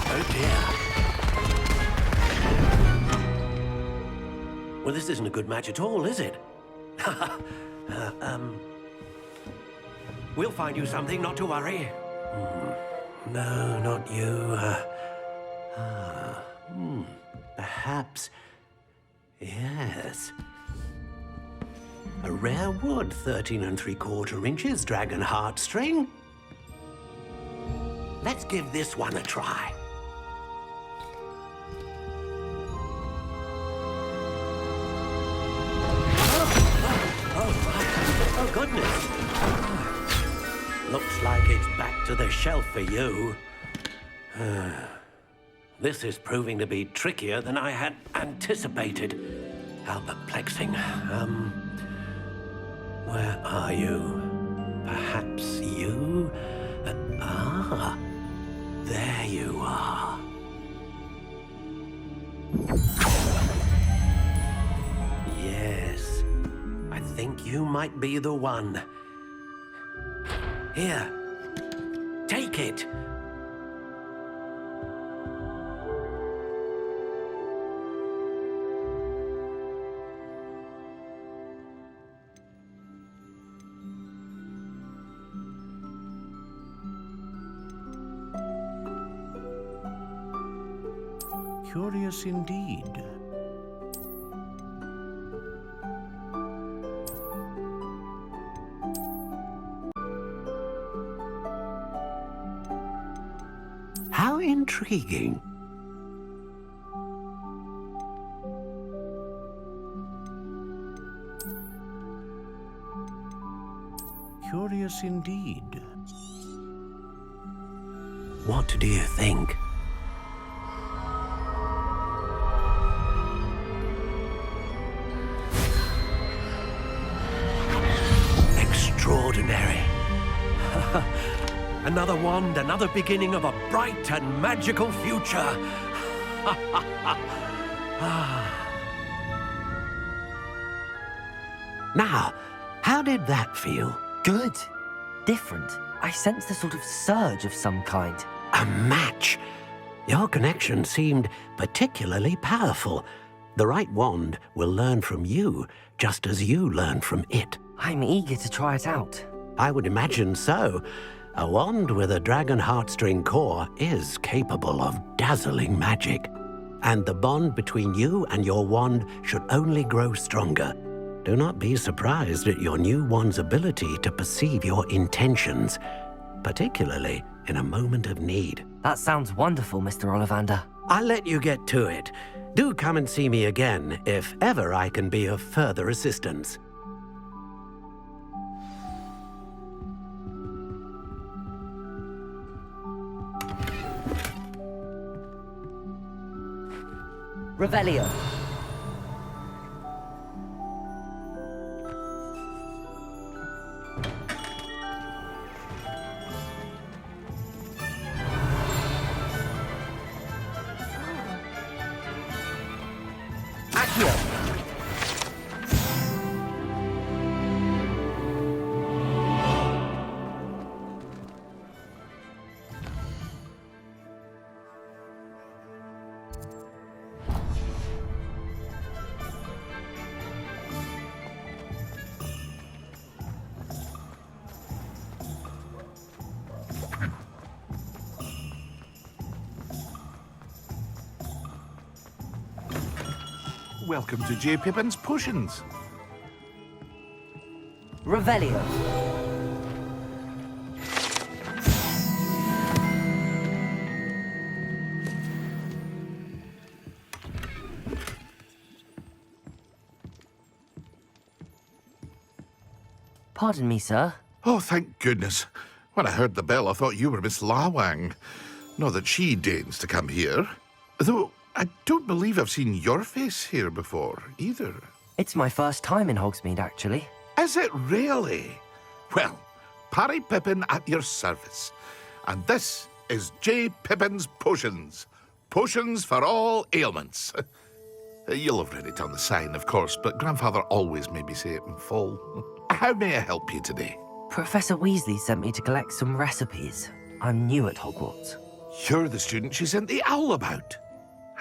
Oh dear. Well, this isn't a good match at all, is it? We'll find you something, not to worry. No, not you. Perhaps... Yes. A rare wood, 13 3/4 inches, dragon heartstring. Let's give this one a try. Oh, goodness. Looks like it's back to the shelf for you. This is proving to be trickier than I had anticipated. How perplexing. Where are you? Perhaps you? There you are. Yes, I think you might be the one. Here, take it. Curious indeed. How intriguing. Curious indeed. What do you think? Extraordinary. Another wand, another beginning of a bright and magical future. Now, how did that feel? Good. Different. I sensed a sort of surge of some kind. A match. Your connection seemed particularly powerful. The right wand will learn from you, just as you learn from it. I'm eager to try it out. I would imagine so. A wand with a dragon heartstring core is capable of dazzling magic. And the bond between you and your wand should only grow stronger. Do not be surprised at your new wand's ability to perceive your intentions, particularly in a moment of need. That sounds wonderful, Mr. Ollivander. I'll let you get to it. Do come and see me again if ever I can be of further assistance. Revelio. Accio. Welcome to J. Pippin's Potions. Revelio. Pardon me, sir. Oh, thank goodness. When I heard the bell, I thought you were Miss Lawang. Not that she deigns to come here. Though I don't believe I've seen your face here before, either. It's my first time in Hogsmeade, actually. Is it really? Well, Parry Pippin at your service. And this is J. Pippin's Potions. Potions for all ailments. You'll have read it on the sign, of course, but Grandfather always made me say it in full. How may I help you today? Professor Weasley sent me to collect some recipes. I'm new at Hogwarts. You're the student she sent the owl about.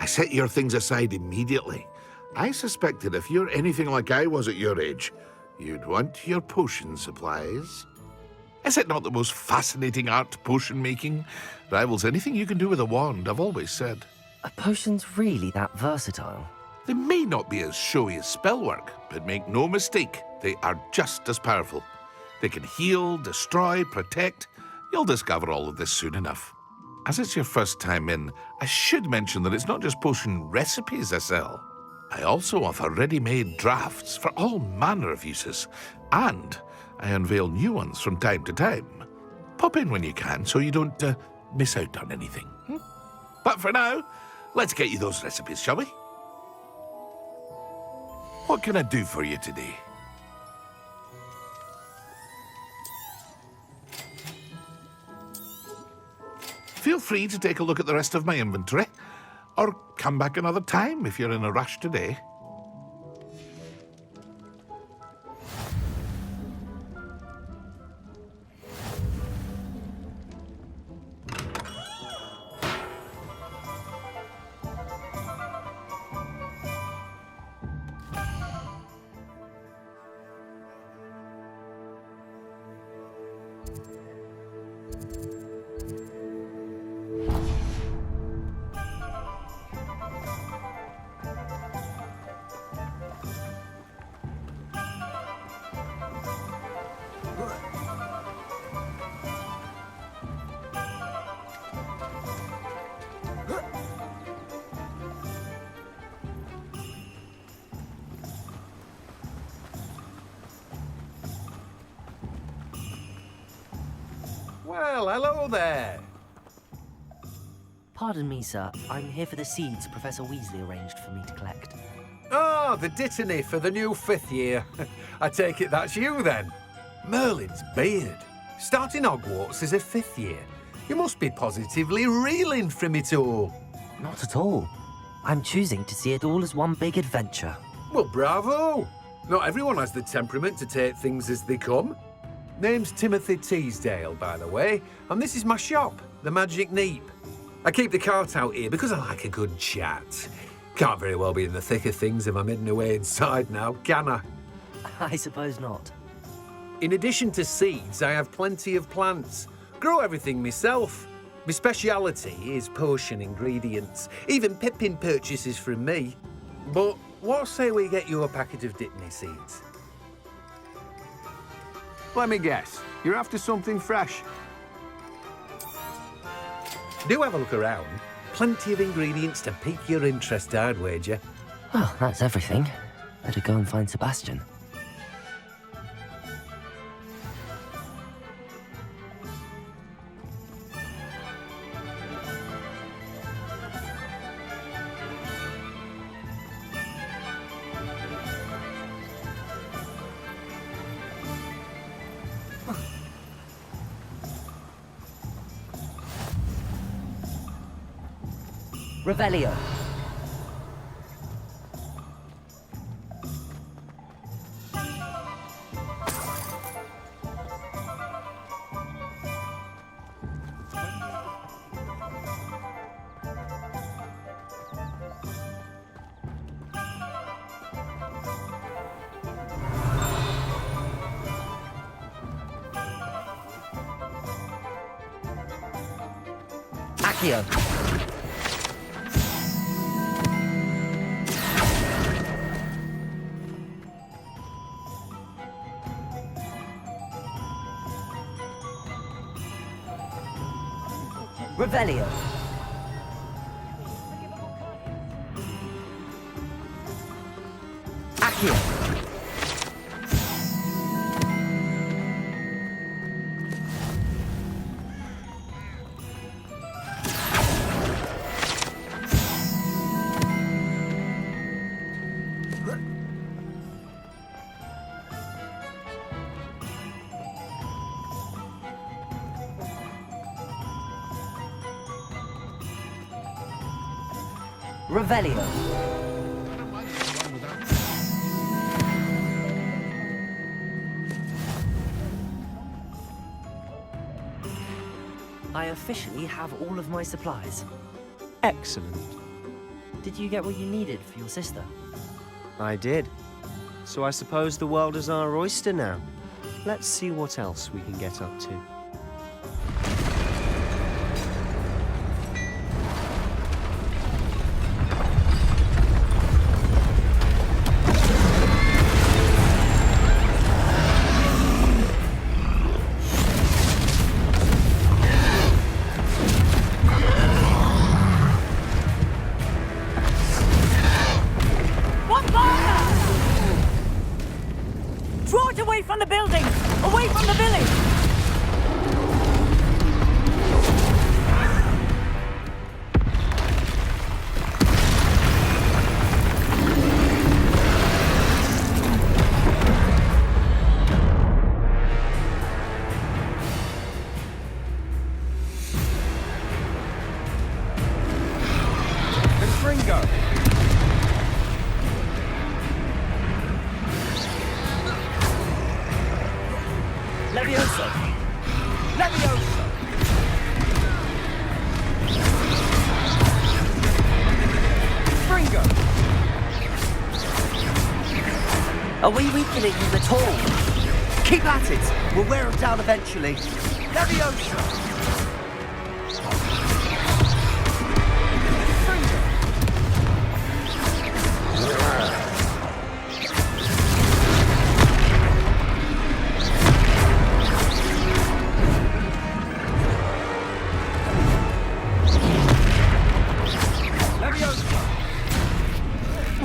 I set your things aside immediately. I suspected if you're anything like I was at your age, you'd want your potion supplies. Is it not the most fascinating art, potion making? Rivals anything you can do with a wand, I've always said. Are potions really that versatile? They may not be as showy as spellwork, but make no mistake, they are just as powerful. They can heal, destroy, protect. You'll discover all of this soon enough. As it's your first time in, I should mention that it's not just potion recipes I sell. I also offer ready-made drafts for all manner of uses, and I unveil new ones from time to time. Pop in when you can so you don't miss out on anything. But for now, let's get you those recipes, shall we? What can I do for you today? Feel free to take a look at the rest of my inventory, or come back another time if you're in a rush today. Well, hello there. Pardon me, sir. I'm here for the seeds Professor Weasley arranged for me to collect. Oh, the dittany for the new 5th year. I take it that's you, then. Merlin's beard. Starting Hogwarts as a 5th year. You must be positively reeling from it all. Not at all. I'm choosing to see it all as one big adventure. Well, bravo. Not everyone has the temperament to take things as they come. Name's Timothy Teasdale, by the way, and this is my shop, the Magic-Neep. I keep the cart out here because I like a good chat. Can't very well be in the thick of things if I'm hidden away inside now, can I? I suppose not. In addition to seeds, I have plenty of plants. Grow everything myself. My speciality is potion ingredients. Even Pippin purchases from me. But what say we get you a packet of Dittany seeds? Let me guess. You're after something fresh. Do have a look around. Plenty of ingredients to pique your interest, I'd wager. Well, that's everything. Better go and find Sebastian. Revelio. Accio. Revelio. Accio. Revelio. I officially have all of my supplies. Excellent. Did you get what you needed for your sister? I did. So I suppose the world is our oyster now. Let's see what else we can get up to. From the building! Away from the village! Gringo! Levioso! Levioso! Gringo! Are we weakening him at all? Keep at it! We'll wear him down eventually. Levioso!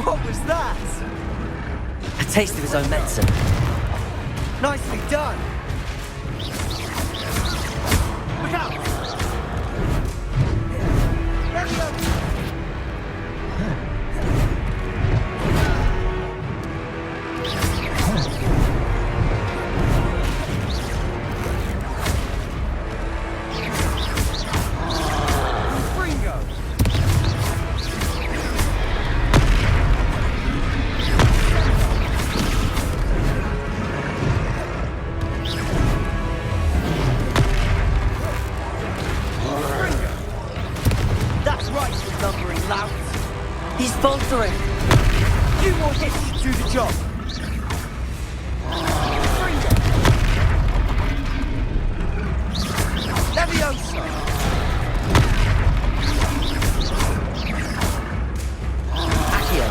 What was that? A taste of his own medicine. Nicely done. Look out! He's faltering. Few more hits to do the job. Levioso. Accio.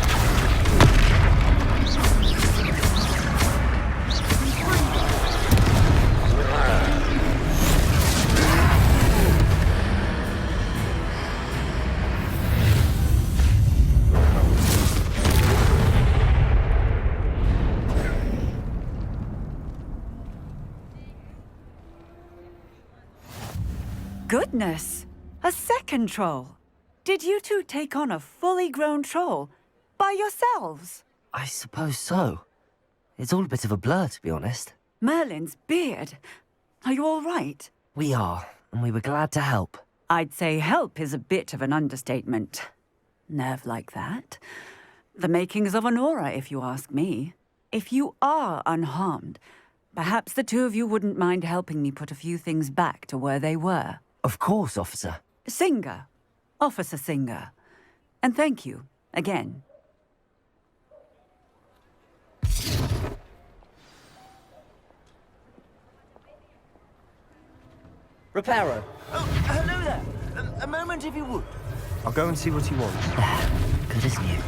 Goodness! A second troll! Did you two take on a fully grown troll by yourselves? I suppose so. It's all a bit of a blur, to be honest. Merlin's beard. Are you all right? We are, and we were glad to help. I'd say help is a bit of an understatement. Nerve like that. The makings of an aura, if you ask me. If you are unharmed, perhaps the two of you wouldn't mind helping me put a few things back to where they were. Of course, officer. Singer. Officer Singer. And thank you, again. Reparo. Oh, hello there. A moment if you would. I'll go and see what he wants. Good as new.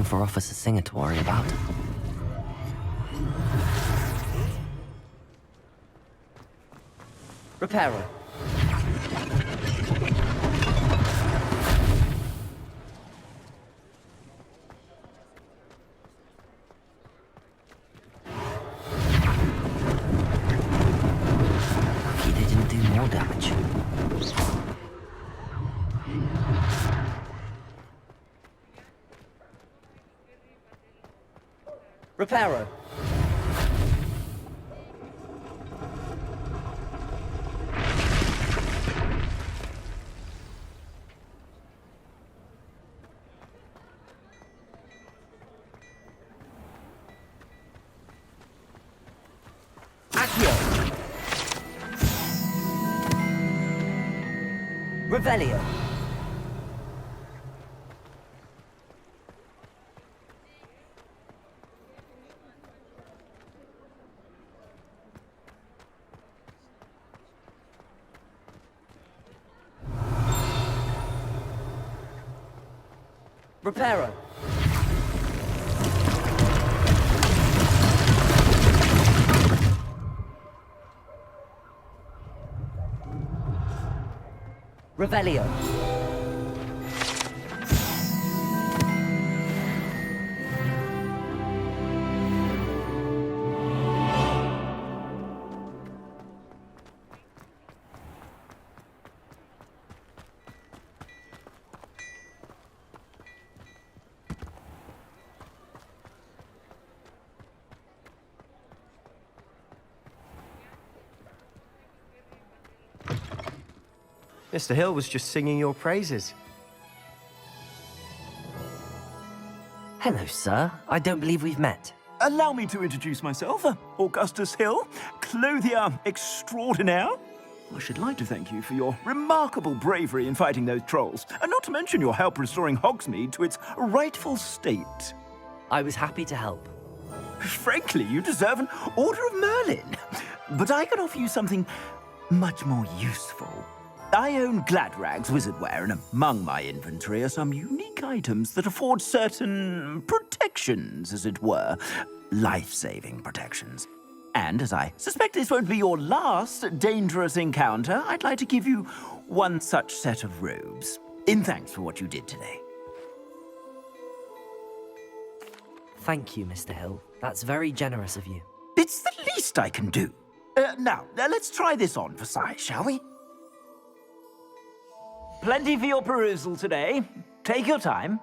nothing for Officer Singer to worry about. Repairer. Lucky they didn't do more damage. Repairer. Revelio. Repairer. Revelio. Mr. Hill was just singing your praises. Hello, sir. I don't believe we've met. Allow me to introduce myself, Augustus Hill, clothier extraordinaire. I should like to thank you for your remarkable bravery in fighting those trolls, and not to mention your help restoring Hogsmeade to its rightful state. I was happy to help. Frankly, you deserve an Order of Merlin. But I can offer you something much more useful. I own Gladrag's wizardware, and among my inventory are some unique items that afford certain protections, as it were. Life-saving protections. And as I suspect this won't be your last dangerous encounter, I'd like to give you one such set of robes, in thanks for what you did today. Thank you, Mr. Hill. That's very generous of you. It's the least I can do. Now, let's try this on for size, shall we? Plenty for your perusal today. Take your time.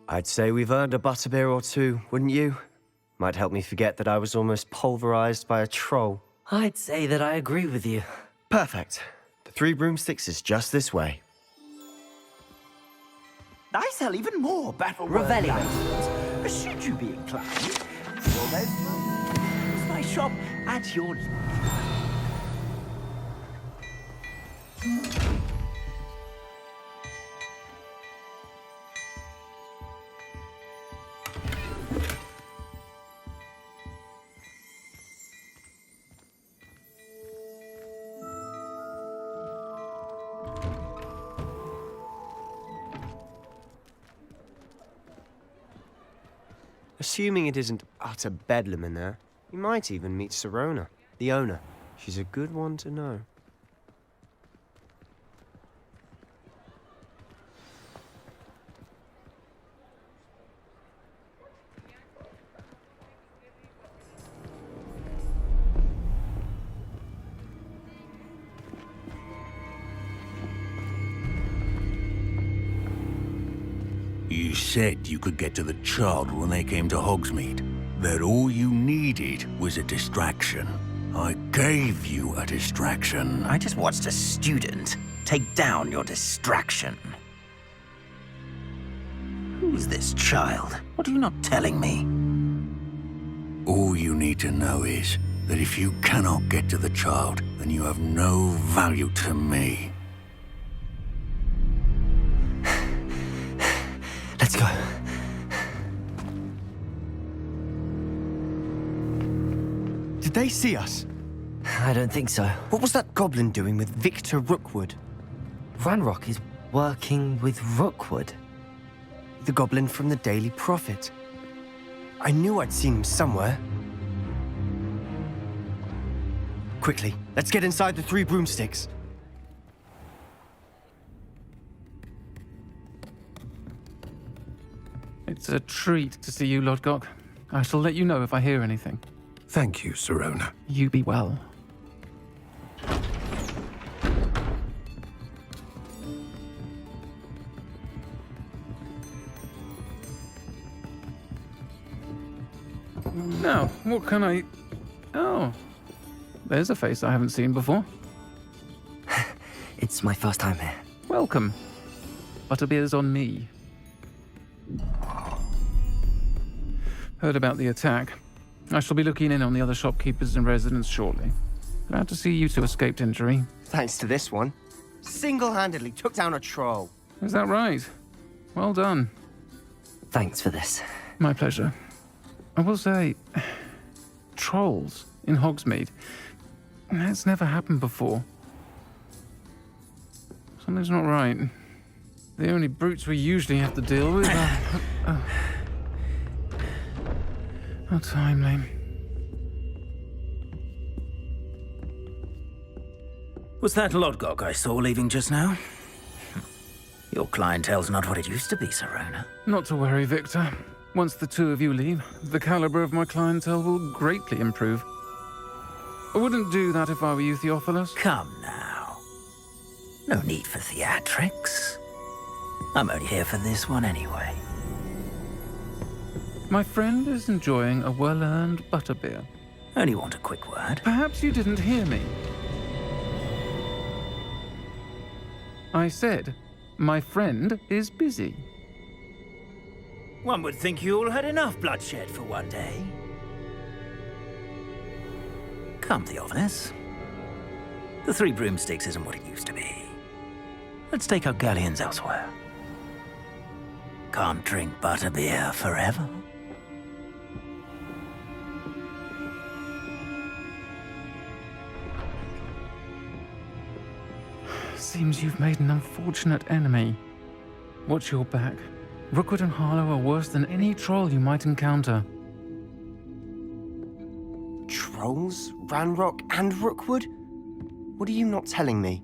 I'd say we've earned a butterbeer or two, wouldn't you? Might help me forget that I was almost pulverized by a troll. I'd say that I agree with you. Perfect. The 3 broomsticks is just this way. I sell even more battle Revelio. items. Should you be inclined, use my shop at your leisure. Assuming it isn't utter bedlam in there, you might even meet Serona, the owner. She's a good one to know. You said you could get to the child when they came to Hogsmeade. That all you needed was a distraction. I gave you a distraction. I just watched a student take down your distraction. Who's this child? What are you not telling me? All you need to know is that if you cannot get to the child, then you have no value to me. Let's go. Did they see us? I don't think so. What was that goblin doing with Victor Rookwood? Ranrock is working with Rookwood. The goblin from the Daily Prophet. I knew I'd seen him somewhere. Quickly, let's get inside the 3 broomsticks. It's a treat to see you, Lodgok. I shall let you know if I hear anything. Thank you, Sirona. You be well. Now, what can I... Oh, there's a face I haven't seen before. It's my first time here. Welcome. Butterbeer's on me. Heard about the attack. I shall be looking in on the other shopkeepers and residents shortly. Glad to see you two escaped injury. Thanks to this one. Single-handedly took down a troll. Is that right? Well done. Thanks for this. My pleasure. I will say, trolls in Hogsmeade. That's never happened before. Something's not right. The only brutes we usually have to deal with are... How timely. Was that Lodgok I saw leaving just now? Your clientele's not what it used to be, Sirona. Not to worry, Victor. Once the 2 of you leave, the caliber of my clientele will greatly improve. I wouldn't do that if I were you, Theophilus. Come now. No need for theatrics. I'm only here for this one anyway. My friend is enjoying a well-earned butterbeer. Only want a quick word. Perhaps you didn't hear me. I said, my friend is busy. One would think you all had enough bloodshed for one day. Come, Theophilus. The 3 broomsticks isn't what it used to be. Let's take our galleons elsewhere. Can't drink butterbeer forever. Seems you've made an unfortunate enemy. Watch your back. Rookwood and Harlow are worse than any troll you might encounter. Trolls? Ranrock and Rookwood? What are you not telling me?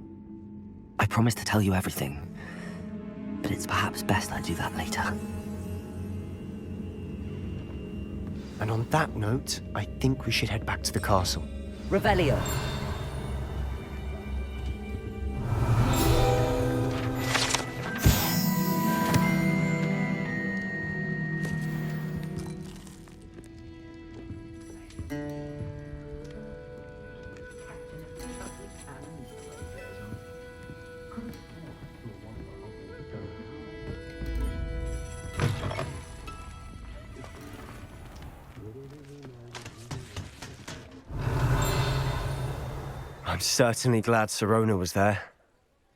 I promised to tell you everything, but it's perhaps best I do that later. And on that note, I think we should head back to the castle. Revelio. I'm certainly glad Sirona was there.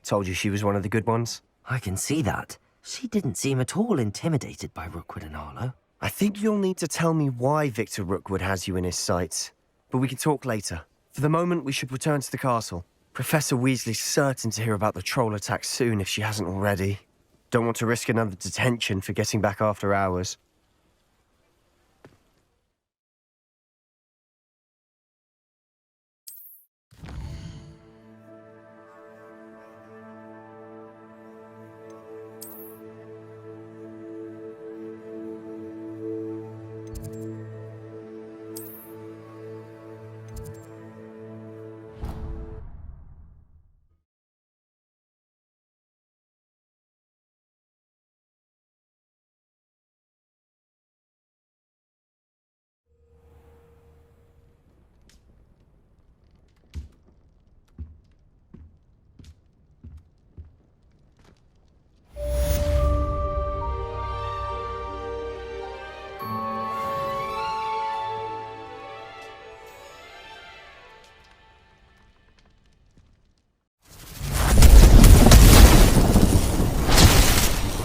Told you she was one of the good ones. I can see that. She didn't seem at all intimidated by Rookwood and Harlow. I think you'll need to tell me why Victor Rookwood has you in his sights. But we can talk later. For the moment, we should return to the castle. Professor Weasley's certain to hear about the troll attack soon if she hasn't already. Don't want to risk another detention for getting back after hours.